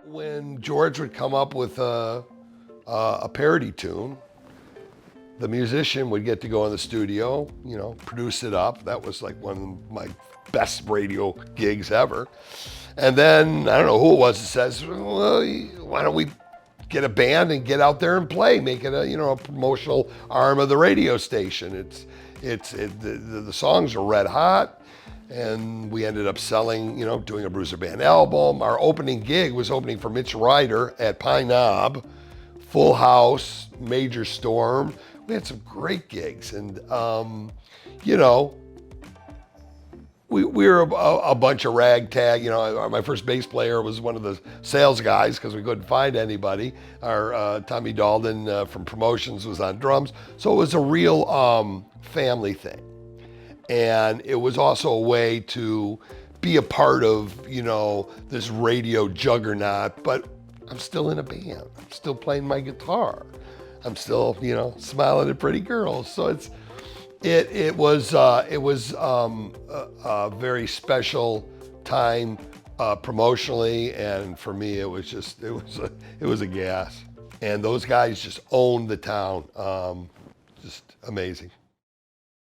When George would come up with a parody tune, the musician would get to go in the studio, you know, produce it up. That was like one of my best radio gigs ever. And then, I don't know who it was that says, well, why don't we get a band and get out there and play, make it a promotional arm of the radio station. The songs are red hot, and we ended up selling, doing a Bruiser band album. Our opening gig was opening for Mitch Ryder at Pine Knob, full house, major storm. We had some great gigs, and we were a bunch of ragtag. My first bass player was one of the sales guys because we couldn't find anybody. Our Tommy Dalden from Promotions was on drums. So it was a real family thing. And it was also a way to be a part of, this radio juggernaut, but I'm still in a band. I'm still playing my guitar. I'm still, smiling at pretty girls. So it was a very special time promotionally, and for me it was a gas. And those guys just owned the town. Just amazing.